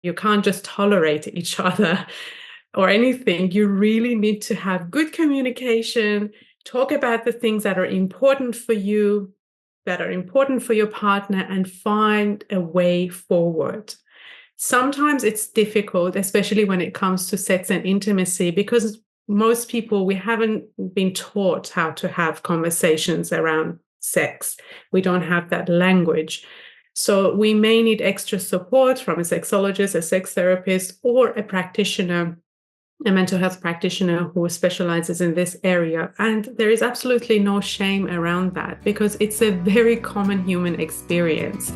You can't just tolerate each other or anything. You really need to have good communication, talk about the things that are important for you, that are important for your partner, and find a way forward. Sometimes it's difficult, especially when it comes to sex and intimacy, because most people, we haven't been taught how to have conversations around sex. We don't have that language. So we may need extra support from a sexologist, a sex therapist, or a practitioner, a mental health practitioner who specializes in this area. And there is absolutely no shame around that because it's a very common human experience.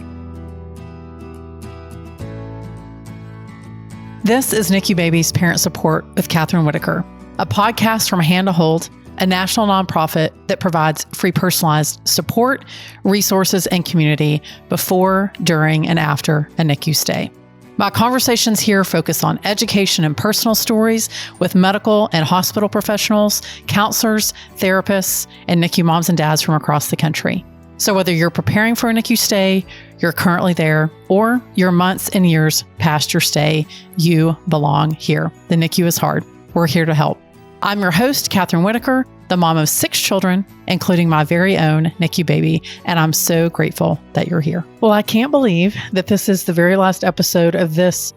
This is NICU Babies Parent Support with Kathryn Whitaker, a podcast from Hand to Hold, a national nonprofit that provides free personalized support, resources, and community before, during, and after a NICU stay. My conversations here focus on education and personal stories with medical and hospital professionals, counselors, therapists, and NICU moms and dads from across the country. So whether you're preparing for a NICU stay, you're currently there, or you're months and years past your stay, you belong here. The NICU is hard. We're here to help. I'm your host, Kathryn Whitaker, the mom of 6 children, including my very own NICU baby, and I'm so grateful that you're here. Well, I can't believe that this is the very last episode of this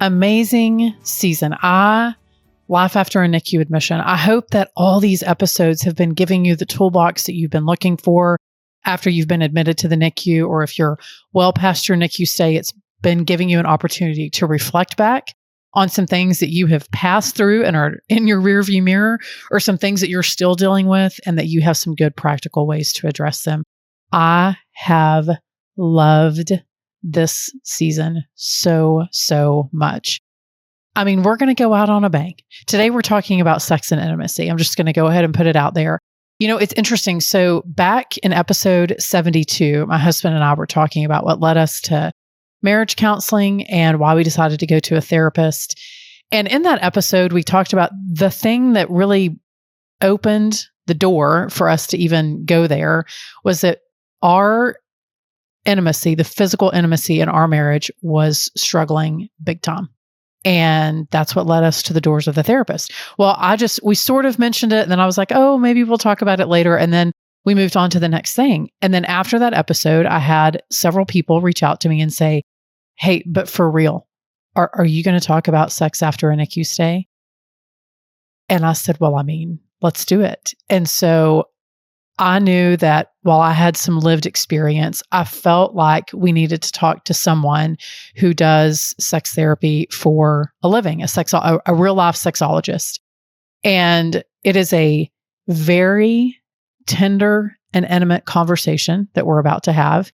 amazing season. Life after a NICU admission. I hope that all these episodes have been giving you the toolbox that you've been looking for after you've been admitted to the NICU, or if you're well past your NICU stay, it's been giving you an opportunity to reflect back on some things that you have passed through and are in your rearview mirror, or some things that you're still dealing with and that you have some good practical ways to address them. I have loved this season so much. I mean, we're going to go out on a bang. Today, we're talking about sex and intimacy. I'm just going to go ahead and put it out there. You know, it's interesting. So back in episode 72, my husband and I were talking about what led us to marriage counseling and why we decided to go to a therapist. And in that episode, we talked about the thing that really opened the door for us to even go there was that our intimacy, the physical intimacy in our marriage, was struggling big time. And that's what led us to the doors of the therapist. Well, we sort of mentioned it, and then I was like, oh, maybe we'll talk about it later. And then we moved on to the next thing. And then after that episode, I had several people reach out to me and say, hey, but for real, are you going to talk about sex after a NICU stay? And I said, well, I mean, let's do it. And so I knew that while I had some lived experience, I felt like we needed to talk to someone who does sex therapy for a living, a real life sexologist. And it is a very tender and intimate conversation that we're about to have.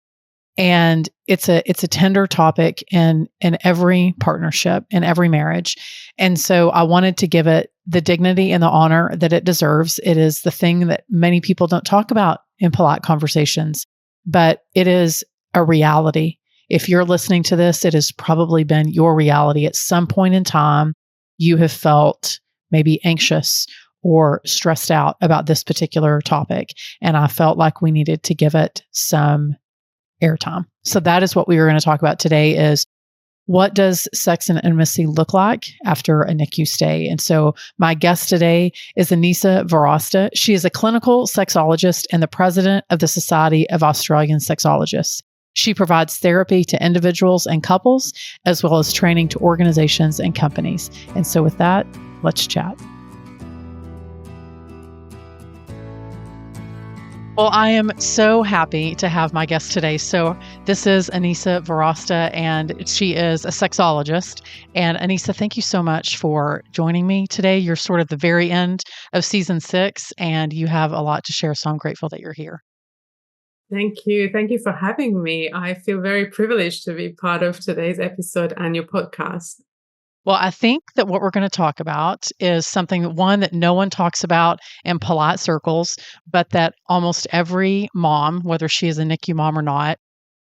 And it's a tender topic in every partnership, in every marriage. And so I wanted to give it the dignity and the honor that it deserves. It is the thing that many people don't talk about in polite conversations, but it is a reality. If you're listening to this, it has probably been your reality. At some point in time, you have felt maybe anxious or stressed out about this particular topic. And I felt like we needed to give it some airtime. So that is what we were going to talk about today is what does sex and intimacy look like after a NICU stay? And so my guest today is Anisa Varasteh. She is a clinical sexologist and the president of the Society of Australian Sexologists. She provides therapy to individuals and couples, as well as training to organizations and companies. And so with that, let's chat. Well, I am so happy to have my guest today. So this is Anisa Varasteh, and she is a sexologist. And Anisa, thank you so much for joining me today. You're sort of the very end of season 6, and you have a lot to share. So I'm grateful that you're here. Thank you. Thank you for having me. I feel very privileged to be part of today's episode and your podcast. Well, I think that what we're going to talk about is something, one, that no one talks about in polite circles, but that almost every mom, whether she is a NICU mom or not,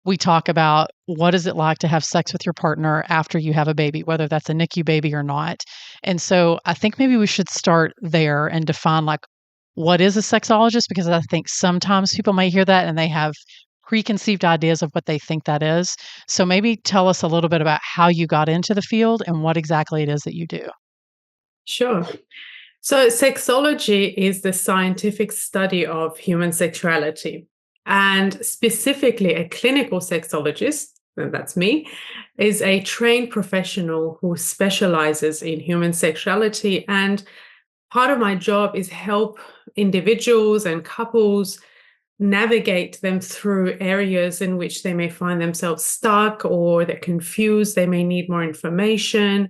we talk about what is it like to have sex with your partner after you have a baby, whether that's a NICU baby or not. And so I think maybe we should start there and define like what is a sexologist, because I think sometimes people might hear that and they have preconceived ideas of what they think that is. So maybe tell us a little bit about how you got into the field and what exactly it is that you do. Sure. So, sexology is the scientific study of human sexuality. And specifically, a clinical sexologist, and that's me, is a trained professional who specializes in human sexuality. And part of my job is help individuals and couples navigate them through areas in which they may find themselves stuck or they're confused, they may need more information,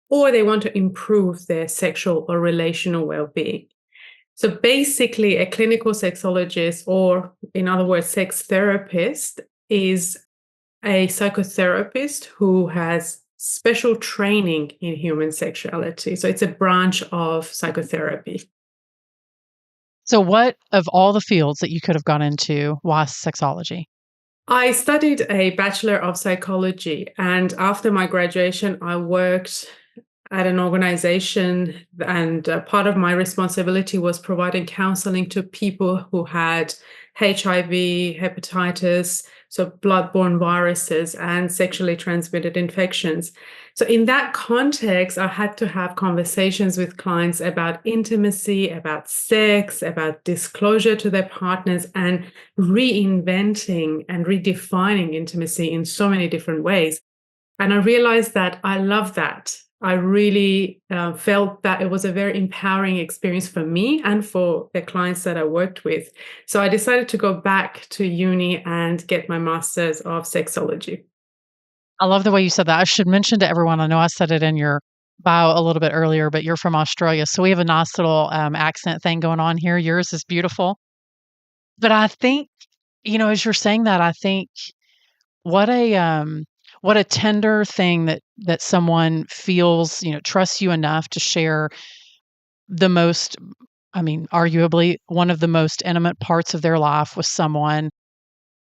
or they want to improve their sexual or relational well-being. So basically, a clinical sexologist, or in other words, sex therapist, is a psychotherapist who has special training in human sexuality. So it's a branch of psychotherapy. So, what of all the fields that you could have gone into, why sexology? I studied a Bachelor of Psychology, and after my graduation, I worked at an organization, and part of my responsibility was providing counseling to people who had HIV, hepatitis, so bloodborne viruses, and sexually transmitted infections. So, in that context, I had to have conversations with clients about intimacy, about sex, about disclosure to their partners, and reinventing and redefining intimacy in so many different ways. And I realized that I love that. I really felt that it was a very empowering experience for me and for the clients that I worked with. So I decided to go back to uni and get my master's of sexology. I love the way you said that. I should mention to everyone, I know I said it in your bio a little bit earlier, but you're from Australia. So we have a nice little accent thing going on here. Yours is beautiful. But I think, as you're saying that, I think what a tender thing that someone feels, trusts you enough to share the most, I mean, arguably one of the most intimate parts of their life with someone,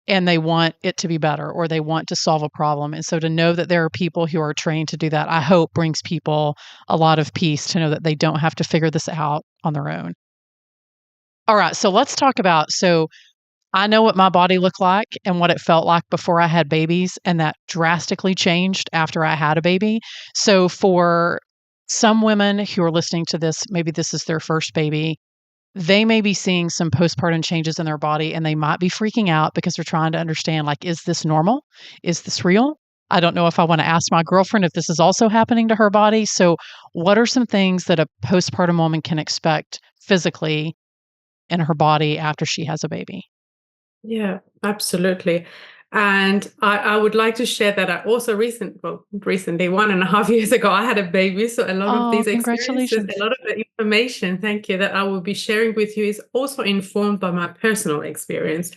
and they want it to be better or they want to solve a problem. And so to know that there are people who are trained to do that, I hope brings people a lot of peace to know that they don't have to figure this out on their own. All right, so let's talk about, so I know what my body looked like and what it felt like before I had babies, and that drastically changed after I had a baby. So for some women who are listening to this, maybe this is their first baby, they may be seeing some postpartum changes in their body and they might be freaking out because they're trying to understand, like, is this normal? Is this real? I don't know if I want to ask my girlfriend if this is also happening to her body. So what are some things that a postpartum woman can expect physically in her body after she has a baby? Yeah, absolutely. And I would like to share that I also recently, 1.5 years ago, I had a baby. So a lot of Oh, these experiences, congratulations. a lot of the information, thank you, that I will be sharing with you is also informed by my personal experience.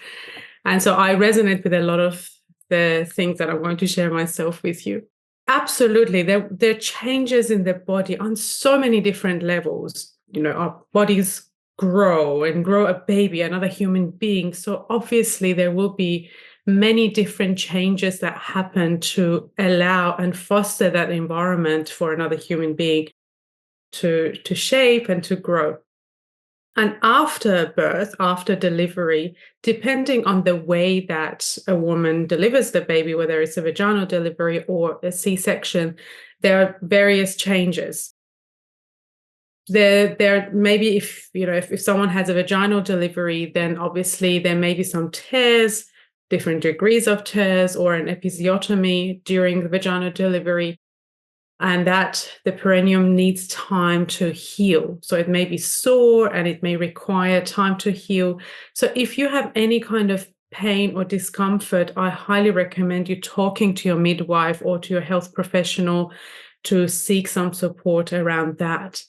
And so I resonate with a lot of the things that I'm going to share myself with you. Absolutely. There are changes in the body on so many different levels. Our bodies grow and grow a baby, another human being. So obviously there will be many different changes that happen to allow and foster that environment for another human being to shape and to grow. And after birth, after delivery, depending on the way that a woman delivers the baby, whether it's a vaginal delivery or a C-section, there are various changes. There maybe if someone has a vaginal delivery, then obviously there may be some tears, different degrees of tears, or an episiotomy during the vaginal delivery, and that the perineum needs time to heal. So it may be sore and it may require time to heal. So if you have any kind of pain or discomfort, I highly recommend you talking to your midwife or to your health professional to seek some support around that.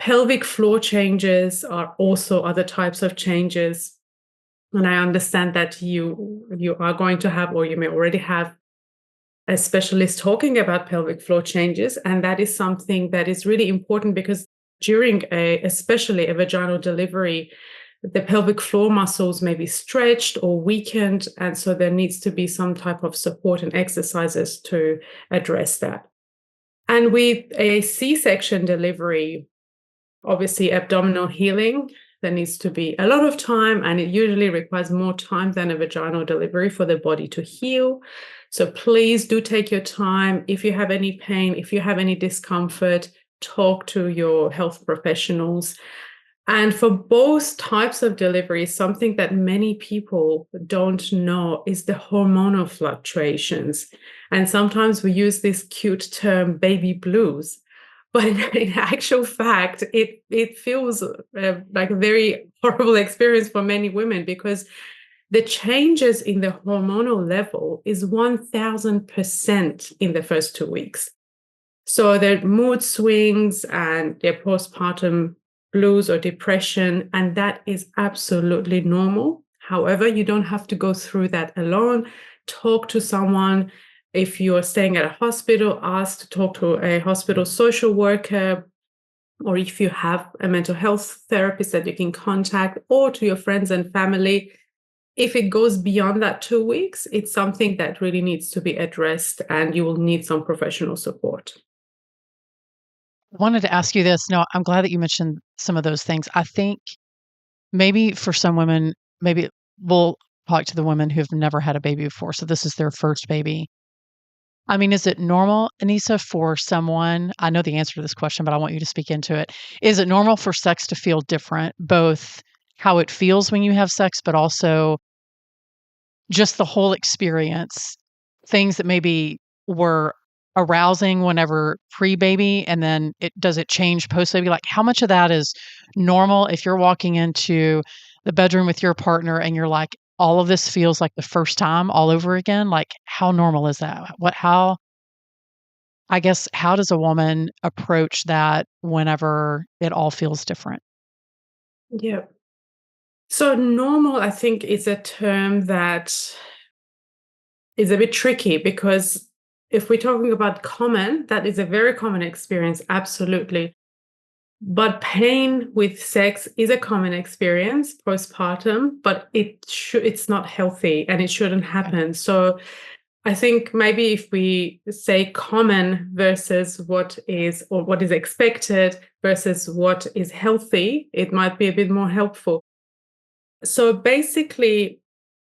Pelvic floor changes are also other types of changes. And I understand that you are going to have, or you may already have, a specialist talking about pelvic floor changes. And that is something that is really important because during especially a vaginal delivery, the pelvic floor muscles may be stretched or weakened. And so there needs to be some type of support and exercises to address that. And with a C-section delivery, obviously abdominal healing There needs to be a lot of time, and it usually requires more time than a vaginal delivery for the body to heal. So please do take your time. If you have any pain, if you have any discomfort, talk to your health professionals. And for both types of delivery, something that many people don't know is the hormonal fluctuations. And sometimes we use this cute term, baby blues. But in actual fact, it feels like a very horrible experience for many women, because the changes in the hormonal level is 1000% in the first 2 weeks. So their mood swings and their postpartum blues or depression, and that is absolutely normal. However, you don't have to go through that alone. Talk to someone. If you're staying at a hospital, ask to talk to a hospital social worker, or if you have a mental health therapist that you can contact, or to your friends and family. If it goes beyond that 2 weeks, it's something that really needs to be addressed, and you will need some professional support. I wanted to ask you this. No, I'm glad that you mentioned some of those things. I think maybe for some women, maybe we'll talk to the women who've never had a baby before. So this is their first baby. I mean, is it normal, Anisa, for someone? I know the answer to this question, but I want you to speak into it. Is it normal for sex to feel different, both how it feels when you have sex, but also just the whole experience, things that maybe were arousing whenever pre-baby, and then does it change post-baby? Like, how much of that is normal if you're walking into the bedroom with your partner and you're like, all of this feels like the first time all over again? Like, how normal is that? How does a woman approach that whenever it all feels different? Yeah. So normal, I think, is a term that is a bit tricky, because if we're talking about common, that is a very common experience, absolutely. But pain with sex is a common experience postpartum, but it's not healthy and it shouldn't happen. So I think maybe if we say common versus what is expected versus what is healthy, it might be a bit more helpful. So basically,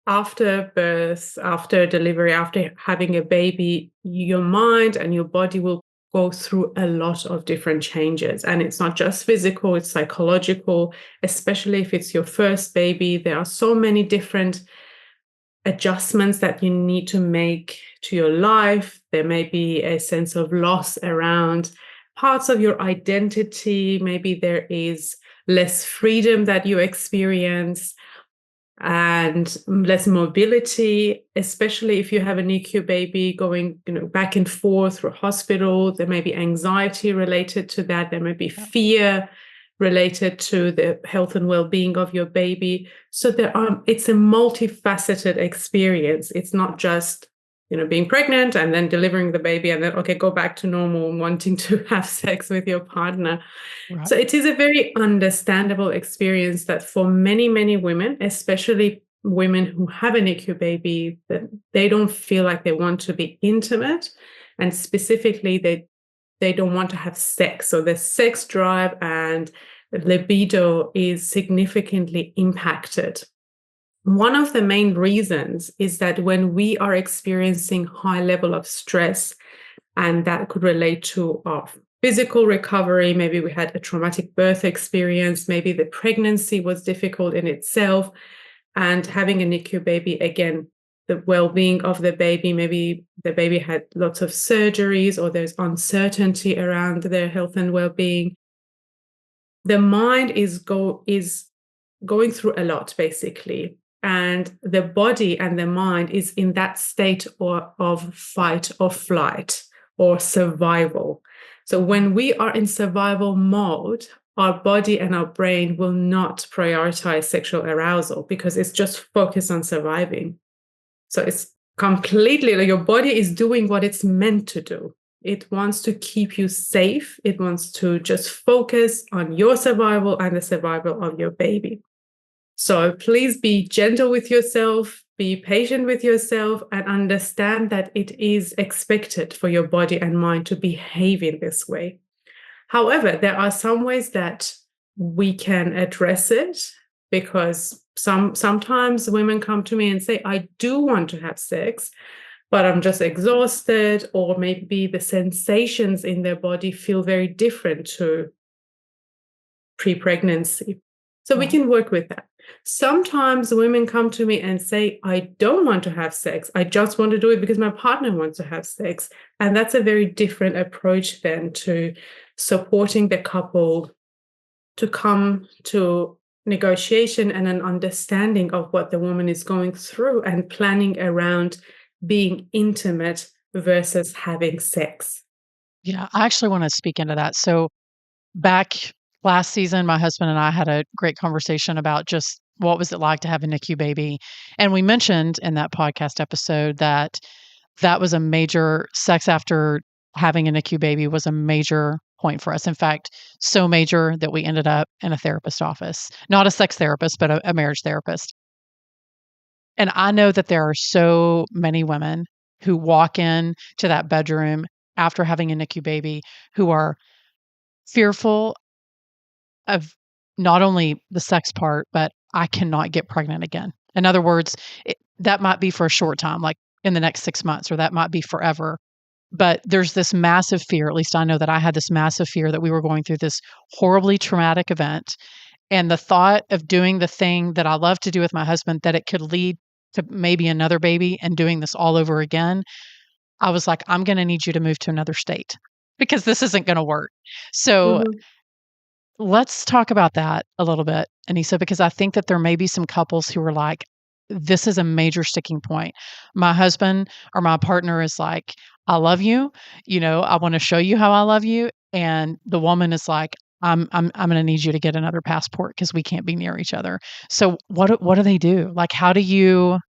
after birth, after delivery, after having a baby, your mind and your body will go through a lot of different changes. And it's not just physical, it's psychological, especially if it's your first baby. There are so many different adjustments that you need to make to your life. There may be a sense of loss around parts of your identity. Maybe there is less freedom that you experience and less mobility, especially if you have an NICU baby going, back and forth through hospital. There may be anxiety related to that. There may be fear related to the health and well-being of your baby. So it's a multifaceted experience. It's not just, being pregnant and then delivering the baby and then, okay, go back to normal and wanting to have sex with your partner. Right. So it is a very understandable experience that for many, many women, especially women who have a NICU baby, that they don't feel like they want to be intimate. And specifically, they don't want to have sex. So the sex drive and libido is significantly impacted. One of the main reasons is that when we are experiencing high level of stress, and that could relate to our physical recovery, maybe we had a traumatic birth experience, maybe the pregnancy was difficult in itself, and having a NICU baby, again, the well-being of the baby, maybe the baby had lots of surgeries or there's uncertainty around their health and well-being. The mind is going through a lot, basically. And the body and the mind is in that state of fight or flight or survival. So when we are in survival mode, our body and our brain will not prioritize sexual arousal because it's just focused on surviving. So it's completely, like, your body is doing what it's meant to do. It wants to keep you safe. It wants to just focus on your survival and the survival of your baby. So please be gentle with yourself, be patient with yourself, and understand that it is expected for your body and mind to behave in this way. However, there are some ways that we can address it, because sometimes women come to me and say, I do want to have sex, but I'm just exhausted, or maybe the sensations in their body feel very different to pre-pregnancy. So we can work with that. Sometimes women come to me and say, I don't want to have sex. I just want to do it because my partner wants to have sex. And that's a very different approach then to supporting the couple to come to negotiation and an understanding of what the woman is going through, and planning around being intimate versus having sex. Yeah, I actually want to speak into that. So back last season, my husband and I had a great conversation about just what was it like to have a NICU baby. And we mentioned in that podcast episode that that was a major sex after having a NICU baby was a major point for us. In fact, so major that we ended up in a therapist's office, not a sex therapist, but a marriage therapist. And I know that there are so many women who walk in to that bedroom after having a NICU baby who are fearful of not only the sex part, but I cannot get pregnant again. In other words, that might be for a short time, like in the next 6 months, or that might be forever. But there's this massive fear, at least I know that I had this massive fear that we were going through this horribly traumatic event. And the thought of doing the thing that I love to do with my husband, that it could lead to maybe another baby and doing this all over again, I was like, I'm going to need you to move to another state because this isn't going to work. So Mhm. let's talk about that a little bit, Anisa, because I think that there may be some couples who are like, this is a major sticking point. My husband or my partner is like, I love you. I want to show you how I love you. And the woman is like, I'm going to need you to get another passport because we can't be near each other. So what do they do? Like, how do you,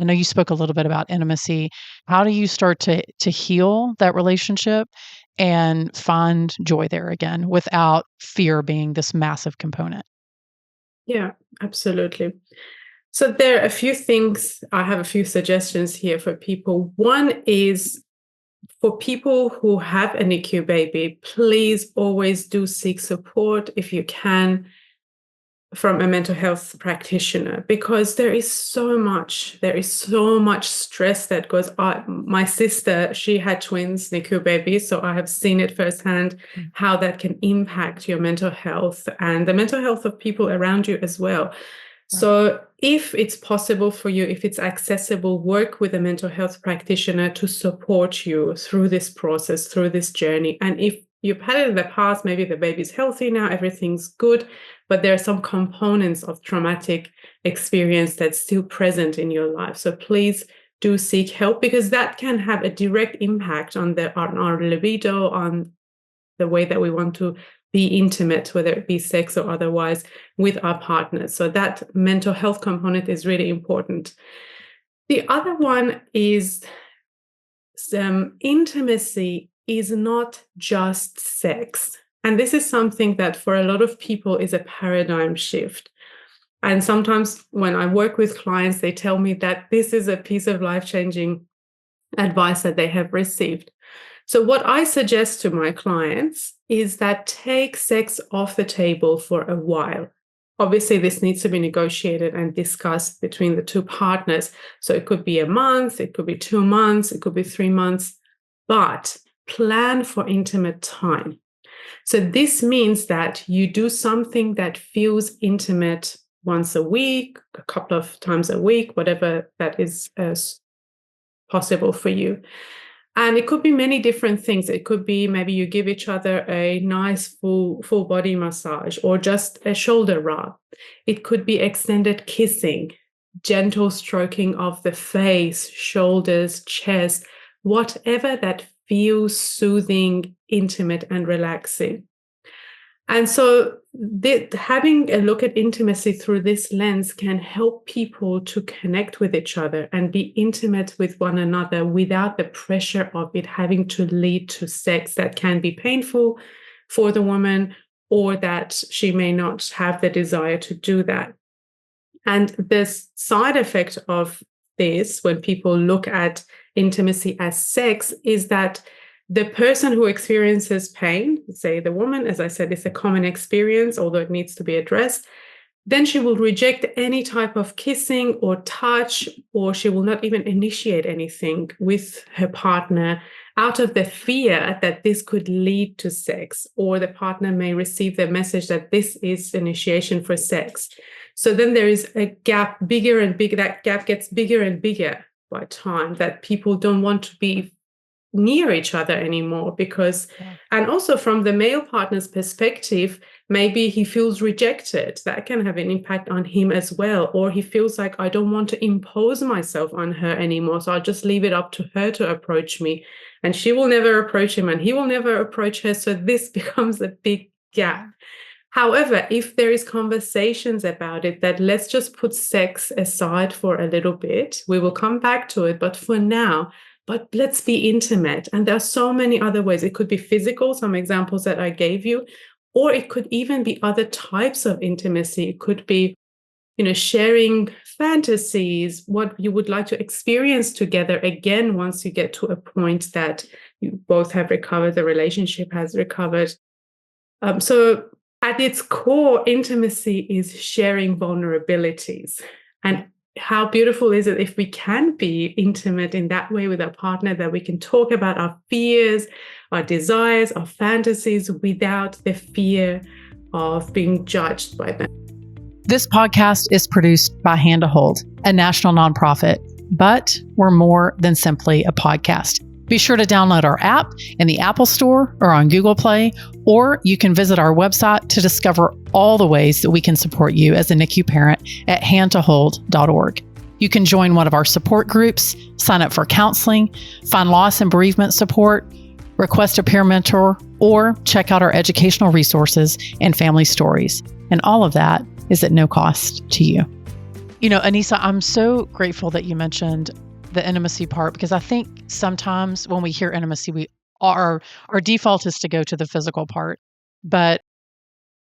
I know you spoke a little bit about intimacy. How do you start to heal that relationship and find joy there again without fear being this massive component? Yeah, absolutely. So there are a few things. I have a few suggestions here for people. One is, for people who have a NICU baby, please always do seek support if you can from a mental health practitioner, because there is so much stress that goes on. My sister, she had twins, NICU babies, so I have seen it firsthand how that can impact your mental health and the mental health of people around you as well. So if it's possible for you, if it's accessible, work with a mental health practitioner to support you through this process, through this journey. And if you've had it in the past, maybe the baby's healthy now, everything's good, but there are some components of traumatic experience that's still present in your life. So please do seek help, because that can have a direct impact on our libido, on the way that we want to be intimate, whether it be sex or otherwise, with our partners. So that mental health component is really important. The other one is intimacy is not just sex. And this is something that for a lot of people is a paradigm shift. And sometimes when I work with clients, they tell me that this is a piece of life-changing advice that they have received. So what I suggest to my clients is that take sex off the table for a while. Obviously, this needs to be negotiated and discussed between the two partners. So it could be a month, it could be 2 months, it could be 3 months, but plan for intimate time. So this means that you do something that feels intimate once a week, a couple of times a week, whatever that is possible for you. And it could be many different things. It could be maybe you give each other a nice full body massage, or just a shoulder rub. It could be extended kissing, gentle stroking of the face, shoulders, chest, whatever that feels soothing, intimate, and relaxing. And so having a look at intimacy through this lens can help people to connect with each other and be intimate with one another without the pressure of it having to lead to sex that can be painful for the woman, or that she may not have the desire to do that. And the side effect of this, when people look at intimacy as sex, is that The person who experiences pain, say the woman, as I said, it's a common experience, although it needs to be addressed, then she will reject any type of kissing or touch, or she will not even initiate anything with her partner out of the fear that this could lead to sex, or the partner may receive the message that this is initiation for sex. So then there is a gap bigger and bigger. That gap gets bigger and bigger by time, that people don't want to be near each other anymore because, and also from the male partner's perspective, maybe he feels rejected. That can have an impact on him as well. Or he feels like, I don't want to impose myself on her anymore, so I'll just leave it up to her to approach me. And she will never approach him and he will never approach her. So this becomes a big gap. However, if there is conversations about it, that let's just put sex aside for a little bit, we will come back to it, but for now, but let's be intimate. And there are so many other ways. It could be physical, some examples that I gave you, or it could even be other types of intimacy. It could be, sharing fantasies, what you would like to experience together again once you get to a point that you both have recovered, the relationship has recovered. So at its core, intimacy is sharing vulnerabilities. And how beautiful is it if we can be intimate in that way with our partner, that we can talk about our fears, our desires, our fantasies without the fear of being judged by them. This podcast is produced by Hand to Hold, a national nonprofit, but we're more than simply a podcast. Be sure to download our app in the Apple Store or on Google Play, or you can visit our website to discover all the ways that we can support you as a NICU parent at handtohold.org. You can join one of our support groups, sign up for counseling, find loss and bereavement support, request a peer mentor, or check out our educational resources and family stories. And all of that is at no cost to you. Anisa, I'm so grateful that you mentioned the intimacy part, because I think sometimes when we hear intimacy, our default is to go to the physical part. But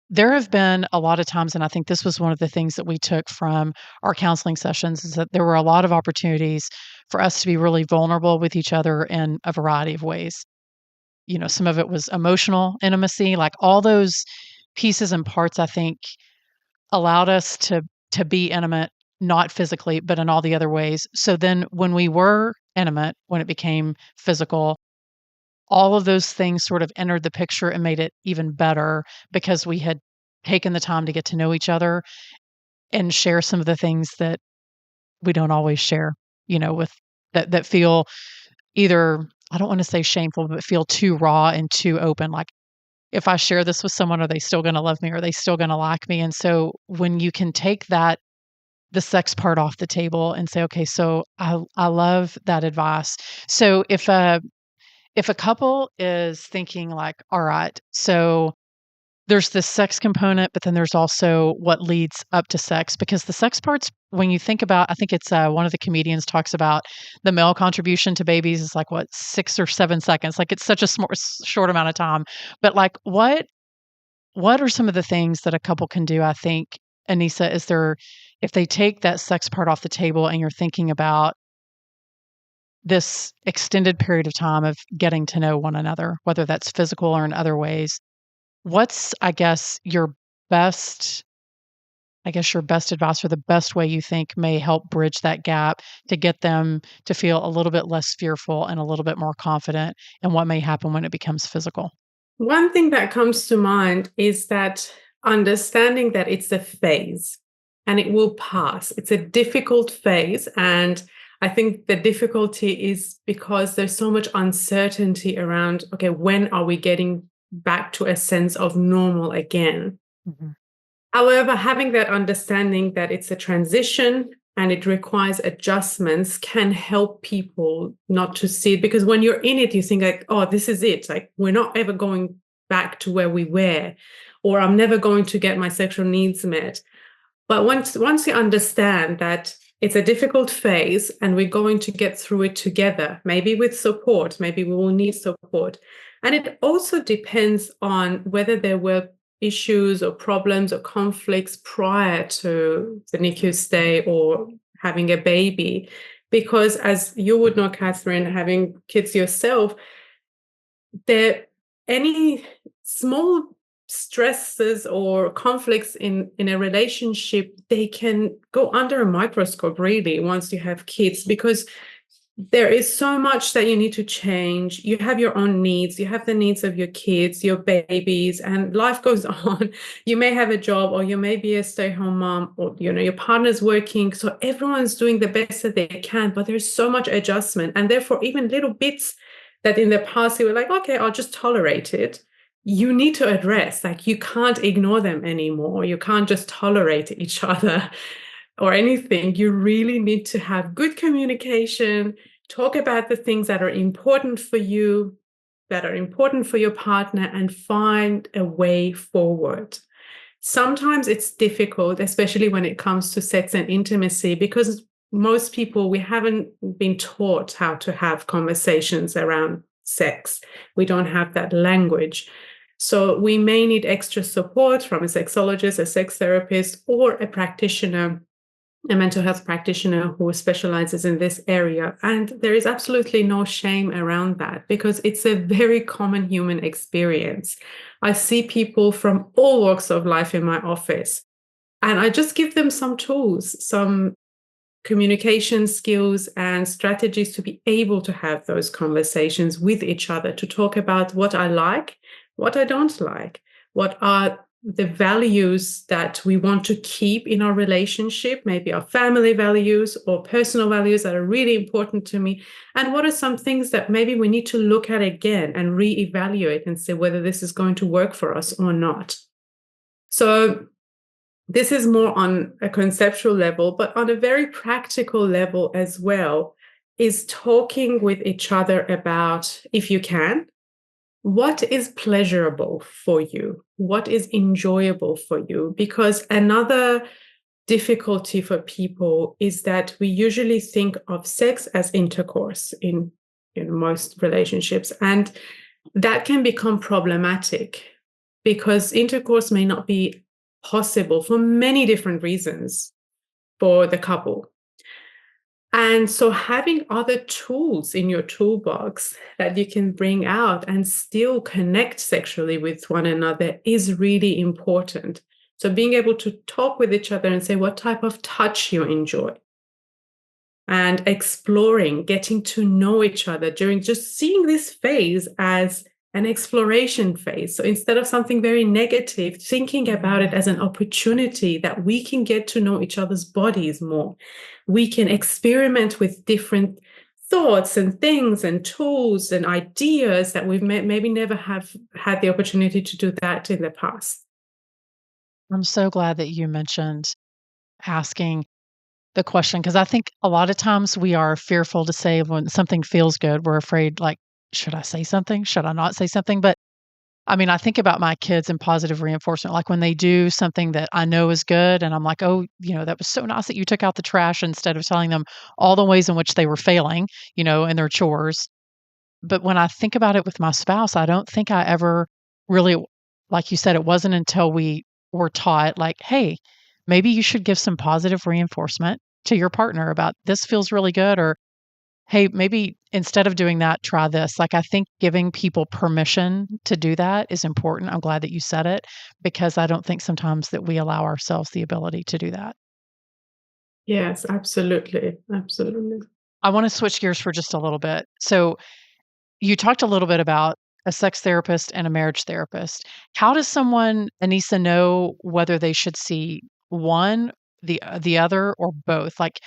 there have been a lot of times, and I think this was one of the things that we took from our counseling sessions, is that there were a lot of opportunities for us to be really vulnerable with each other in a variety of ways. Some of it was emotional intimacy, like all those pieces and parts, I think, allowed us to be intimate, not physically, but in all the other ways. So then when we were intimate, when it became physical, all of those things sort of entered the picture and made it even better because we had taken the time to get to know each other and share some of the things that we don't always share, with that feel either, I don't want to say shameful, but feel too raw and too open. Like, if I share this with someone, are they still going to love me? Are they still going to like me? And so when you can take the sex part off the table and say, okay, so I love that advice. So if a couple is thinking like, all right, so there's this sex component, but then there's also what leads up to sex, because the sex parts, when you think about, I think it's one of the comedians talks about the male contribution to babies is like 6 or 7 seconds. Like, it's such a short amount of time, but like what are some of the things that a couple can do? I think, Anisa, if they take that sex part off the table and you're thinking about this extended period of time of getting to know one another, whether that's physical or in other ways, what's, your best advice, or the best way you think may help bridge that gap to get them to feel a little bit less fearful and a little bit more confident in what may happen when it becomes physical? One thing that comes to mind is that understanding that it's a phase and it will pass. It's a difficult phase. And I think the difficulty is because there's so much uncertainty around, okay, when are we getting back to a sense of normal again? Mm-hmm. However, having that understanding that it's a transition and it requires adjustments can help people not to see it, because when you're in it, you think like, oh, this is it. Like, we're not ever going back to where we were, or I'm never going to get my sexual needs met. But once you understand that it's a difficult phase and we're going to get through it together, maybe with support, maybe we will need support. And it also depends on whether there were issues or problems or conflicts prior to the NICU stay or having a baby. Because as you would know, Kathryn, having kids yourself, there any small stresses or conflicts in a relationship, they can go under a microscope really once you have kids, because there is so much that you need to change. You have your own needs, you have the needs of your kids, your babies, and life goes on. You may have a job, or you may be a stay-at-home mom, or your partner's working. So everyone's doing the best that they can, but there's so much adjustment. And therefore, even little bits that in the past you were like, okay, I'll just tolerate it. You need to address, like, you can't ignore them anymore. You can't just tolerate each other or anything. You really need to have good communication, talk about the things that are important for you, that are important for your partner, and find a way forward. Sometimes it's difficult, especially when it comes to sex and intimacy, because most people, we haven't been taught how to have conversations around sex. We don't have that language. So we may need extra support from a sexologist, a sex therapist, or a practitioner, a mental health practitioner who specializes in this area. And there is absolutely no shame around that, because it's a very common human experience. I see people from all walks of life in my office, and I just give them some tools, some communication skills and strategies to be able to have those conversations with each other, to talk about what I like, what I don't like, what are the values that we want to keep in our relationship, maybe our family values or personal values that are really important to me, and what are some things that maybe we need to look at again and reevaluate and say whether this is going to work for us or not. So this is more on a conceptual level, but on a very practical level as well, is talking with each other about, if you can, what is pleasurable for you? What is enjoyable for you? Because another difficulty for people is that we usually think of sex as intercourse in most relationships. And that can become problematic, because intercourse may not be possible for many different reasons for the couple. And so having other tools in your toolbox that you can bring out and still connect sexually with one another is really important. So being able to talk with each other and say what type of touch you enjoy, and exploring, getting to know each other during, just seeing this phase as an exploration phase. So instead of something very negative, thinking about it as an opportunity that we can get to know each other's bodies more. We can experiment with different thoughts and things and tools and ideas that we've maybe never have had the opportunity to do that in the past. I'm so glad that you mentioned asking the question, because I think a lot of times we are fearful to say when something feels good. We're afraid, like, should I say something? Should I not say something? But I mean, I think about my kids and positive reinforcement, like when they do something that I know is good, and I'm like, oh, that was so nice that you took out the trash, instead of telling them all the ways in which they were failing, in their chores. But when I think about it with my spouse, I don't think I ever really, like you said, it wasn't until we were taught, like, hey, maybe you should give some positive reinforcement to your partner about this feels really good, or hey, maybe instead of doing that, try this. Like, I think giving people permission to do that is important. I'm glad that you said it, because I don't think sometimes that we allow ourselves the ability to do that. Yes, absolutely. Absolutely. I want to switch gears for just a little bit. So, you talked a little bit about a sex therapist and a marriage therapist. How does someone, Anisa, know whether they should see one, the other, or both? Like,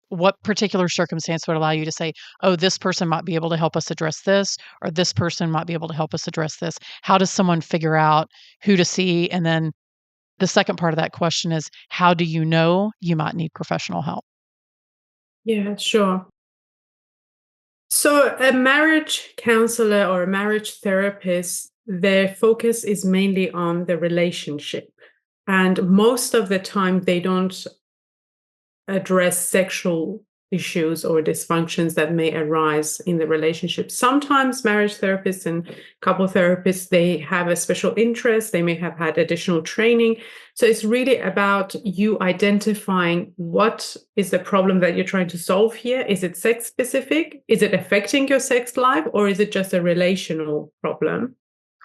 what particular circumstance would allow you to say, oh, this person might be able to help us address this, or this person might be able to help us address this? How does someone figure out who to see? And then the second part of that question is, how do you know you might need professional help? Yeah, sure. So a marriage counselor or a marriage therapist, their focus is mainly on the relationship. And most of the time, they don't address sexual issues or dysfunctions that may arise in the relationship. Sometimes marriage therapists and couple therapists, they have a special interest. They may have had additional training. So it's really about you identifying what is the problem that you're trying to solve here. Is it sex specific? Is it affecting your sex life? Or is it just a relational problem?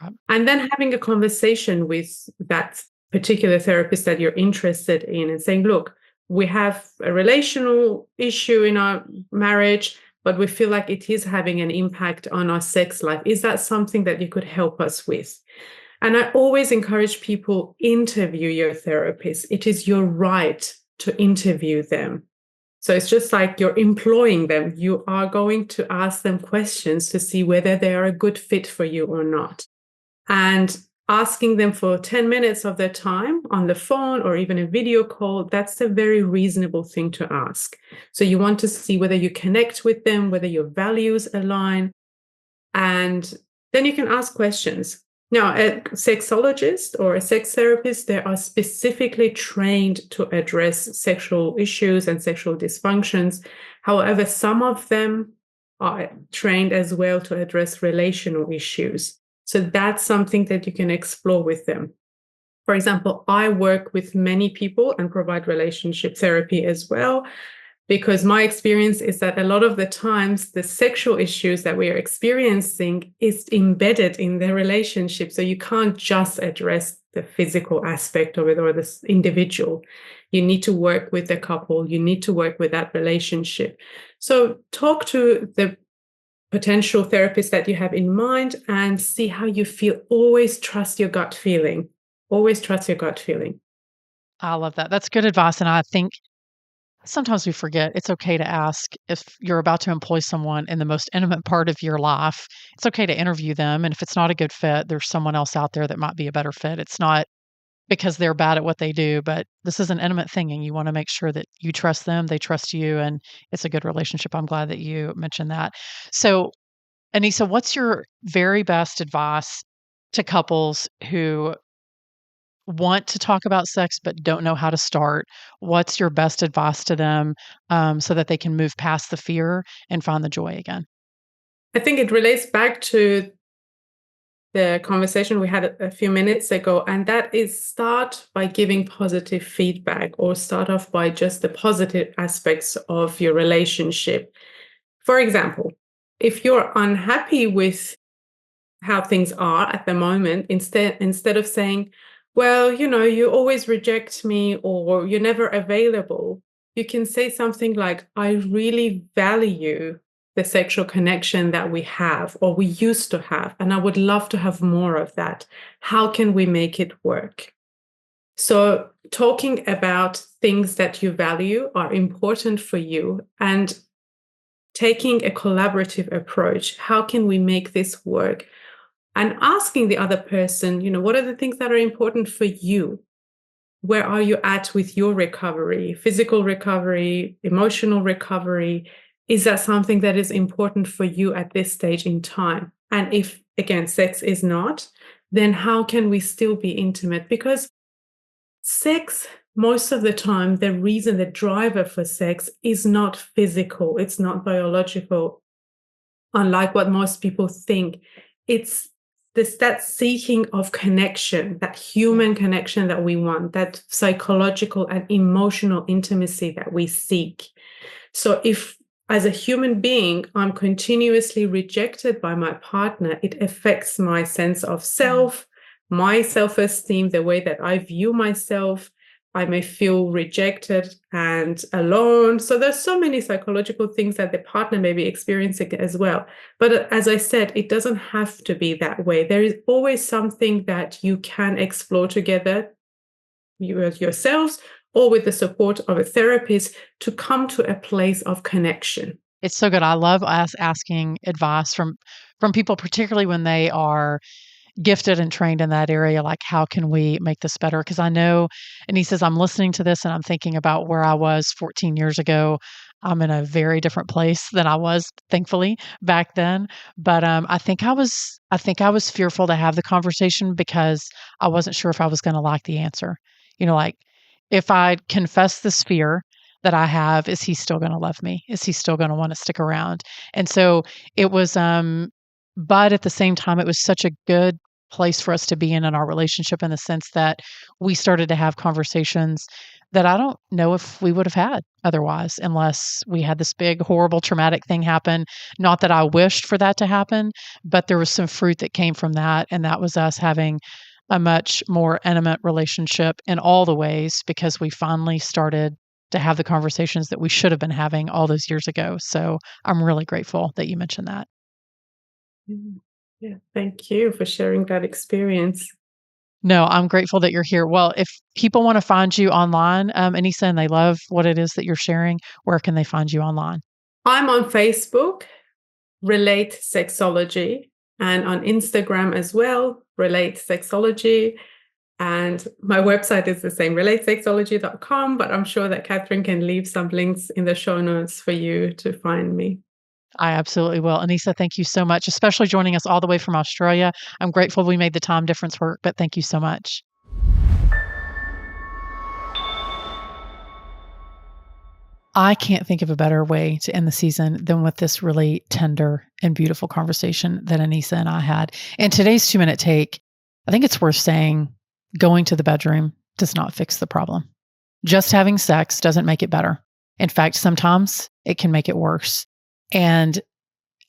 Right. And then having a conversation with that particular therapist that you're interested in and saying, look, we have a relational issue in our marriage, but we feel like it is having an impact on our sex life. Is that something that you could help us with? And I always encourage people, interview your therapist. It is your right to interview them. So it's just like you're employing them. You are going to ask them questions to see whether they are a good fit for you or not. And asking them for 10 minutes of their time on the phone or even a video call, that's a very reasonable thing to ask. So you want to see whether you connect with them, whether your values align, and then you can ask questions. Now, a sexologist or a sex therapist, they are specifically trained to address sexual issues and sexual dysfunctions. However, some of them are trained as well to address relational issues. So that's something that you can explore with them. For example, I work with many people and provide relationship therapy as well, because my experience is that a lot of the times the sexual issues that we are experiencing is embedded in the relationship. So you can't just address the physical aspect of it or this individual. You need to work with the couple. You need to work with that relationship. So talk to the potential therapist that you have in mind and see how you feel. Always trust your gut feeling. Always trust your gut feeling. I love that. That's good advice. And I think sometimes we forget it's okay to ask if you're about to employ someone in the most intimate part of your life. It's okay to interview them. And if it's not a good fit, there's someone else out there that might be a better fit. It's not because they're bad at what they do, but this is an intimate thing and you want to make sure that you trust them, they trust you, and it's a good relationship. I'm glad that you mentioned that. So, Anisa, what's your very best advice to couples who want to talk about sex but don't know how to start? What's your best advice to them so that they can move past the fear and find the joy again? I think it relates back to the conversation we had a few minutes ago, and that is start by giving positive feedback or start off by just the positive aspects of your relationship. For example, if you're unhappy with how things are at the moment, instead of saying, well, you always reject me or you're never available, you can say something like, I really value the sexual connection that we have or we used to have, and I would love to have more of that. How can we make it work? So talking about things that you value are important for you and taking a collaborative approach. How can we make this work? And asking the other person, what are the things that are important for you? Where are you at with your recovery, physical recovery, emotional recovery? Is that something that is important for you at this stage in time? And if, again, sex is not, then how can we still be intimate? Because sex, most of the time, the driver for sex is not physical, it's not biological, unlike what most people think. It's that seeking of connection, that human connection that we want, that psychological and emotional intimacy that we seek. So if as a human being, I'm continuously rejected by my partner, it affects my sense of self, my self-esteem, the way that I view myself. I may feel rejected and alone. So there's so many psychological things that the partner may be experiencing as well. But as I said, it doesn't have to be that way. There is always something that you can explore together, yourselves, or with the support of a therapist to come to a place of connection. It's so good. I love us asking advice from people, particularly when they are gifted and trained in that area. Like, how can we make this better? Because I know, and he says, I'm listening to this and I'm thinking about where I was 14 years ago. I'm in a very different place than I was, thankfully, back then. But I think I was fearful to have the conversation because I wasn't sure if I was going to like the answer. Like if I confessed this fear, that I have, is he still going to love me? Is he still going to want to stick around? And so it was, but at the same time, it was such a good place for us to be in our relationship, in the sense that we started to have conversations that I don't know if we would have had otherwise, unless we had this big, horrible, traumatic thing happen. Not that I wished for that to happen, but there was some fruit that came from that. And that was us having a much more intimate relationship in all the ways, because we finally started to have the conversations that we should have been having all those years ago. So I'm really grateful that you mentioned that. Yeah, thank you for sharing that experience. No, I'm grateful that you're here. Well, if people want to find you online, Anisa, and they love what it is that you're sharing, where can they find you online? I'm on Facebook, Relate Sexology, and on Instagram as well, Relate Sexology. And my website is the same, relatesexology.com, but I'm sure that Kathryn can leave some links in the show notes for you to find me. I absolutely will. Anisa, thank you so much, especially joining us all the way from Australia. I'm grateful we made the time difference work, but thank you so much. I can't think of a better way to end the season than with this really tender and beautiful conversation that Anisa and I had. And today's 2-minute take, I think it's worth saying, going to the bedroom does not fix the problem. Just having sex doesn't make it better. In fact, sometimes it can make it worse. And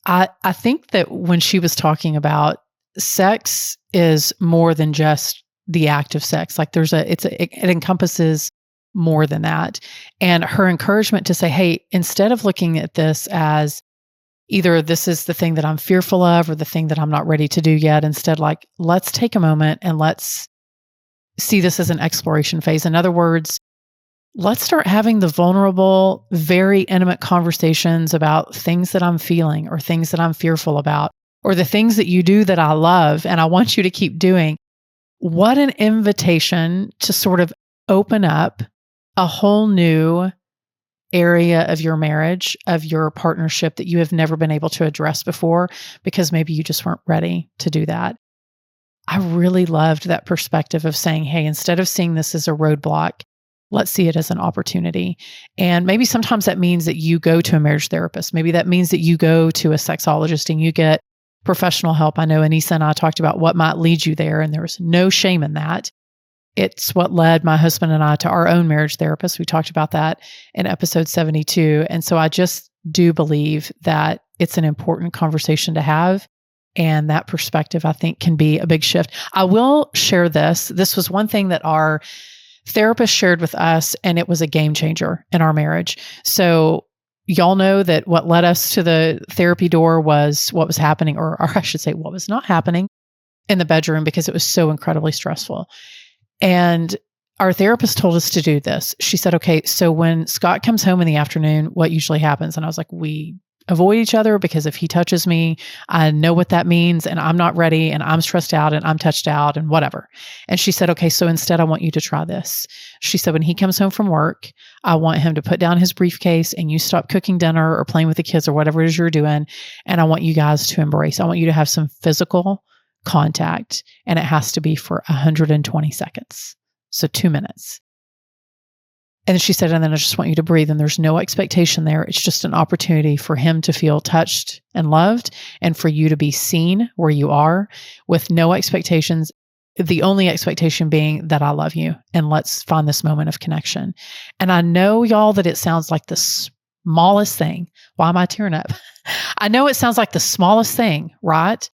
I think that when she was talking about sex is more than just the act of sex, like it encompasses more than that. And her encouragement to say, hey, instead of looking at this as either this is the thing that I'm fearful of or the thing that I'm not ready to do yet, instead, like, let's take a moment and let's see this as an exploration phase. In other words, let's start having the vulnerable, very intimate conversations about things that I'm feeling or things that I'm fearful about, or the things that you do that I love and I want you to keep doing. What an invitation to sort of open up a whole new area of your marriage, of your partnership that you have never been able to address before, because maybe you just weren't ready to do that. I really loved that perspective of saying, hey, instead of seeing this as a roadblock, let's see it as an opportunity. And maybe sometimes that means that you go to a marriage therapist. Maybe that means that you go to a sexologist and you get professional help. I know Anisa and I talked about what might lead you there, and there was no shame in that. It's what led my husband and I to our own marriage therapist. We talked about that in episode 72. And so I just do believe that it's an important conversation to have. And that perspective, I think, can be a big shift. I will share this. This was one thing that our therapist shared with us, and it was a game changer in our marriage. So y'all know that what led us to the therapy door was what was happening, or I should say what was not happening in the bedroom, because it was so incredibly stressful. And our therapist told us to do this. She said, okay, so when Scott comes home in the afternoon, what usually happens? And I was like, we avoid each other, because if he touches me, I know what that means, and I'm not ready, and I'm stressed out, and I'm touched out, and whatever. And she said, okay, so instead I want you to try this. She said, when he comes home from work, I want him to put down his briefcase and you stop cooking dinner or playing with the kids or whatever it is you're doing. And I want you guys to embrace. I want you to have some physical contact, and it has to be for 120 seconds. So 2 minutes. And she said, and then I just want you to breathe. And there's no expectation there. It's just an opportunity for him to feel touched and loved, and for you to be seen where you are, with no expectations. The only expectation being that I love you, and let's find this moment of connection. And I know, y'all, that it sounds like the smallest thing. Why am I tearing up? I know it sounds like the smallest thing, right?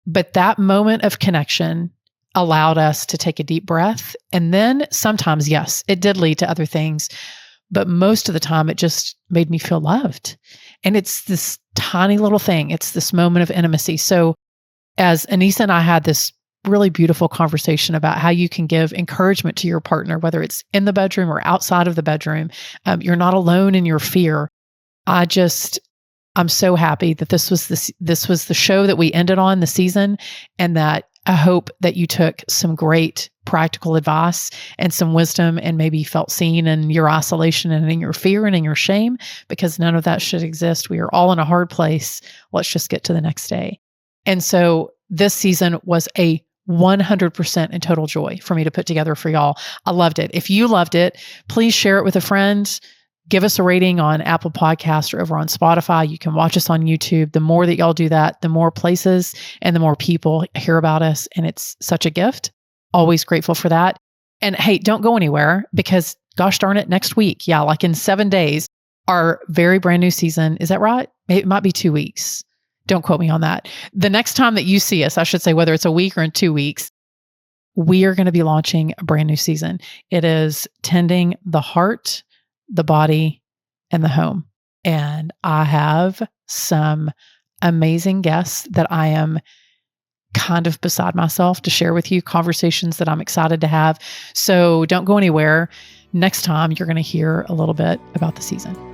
But that moment of connection allowed us to take a deep breath. And then sometimes, yes, it did lead to other things, but most of the time it just made me feel loved. And it's this tiny little thing. It's this moment of intimacy. So as Anisa and I had this really beautiful conversation about how you can give encouragement to your partner, whether it's in the bedroom or outside of the bedroom, you're not alone in your fear. I'm so happy that this was the show that we ended on the season, and that I hope that you took some great practical advice and some wisdom, and maybe felt seen in your isolation and in your fear and in your shame, because none of that should exist. We are all in a hard place. Let's just get to the next day. And so this season was a 100% in total joy for me to put together for y'all. I loved it. If you loved it, please share it with a friend. Give us a rating on Apple Podcasts or over on Spotify. You can watch us on YouTube. The more that y'all do that, the more places and the more people hear about us. And it's such a gift. Always grateful for that. And hey, don't go anywhere because gosh darn it, next week, like in 7 days, our very brand new season. Is that right? It might be 2 weeks. Don't quote me on that. The next time that you see us, I should say, whether it's a week or in 2 weeks, we are going to be launching a brand new season. It is tending the heart, the body, and the home. And I have some amazing guests that I am kind of beside myself to share with you, conversations that I'm excited to have. So don't go anywhere. Next time, you're going to hear a little bit about the season.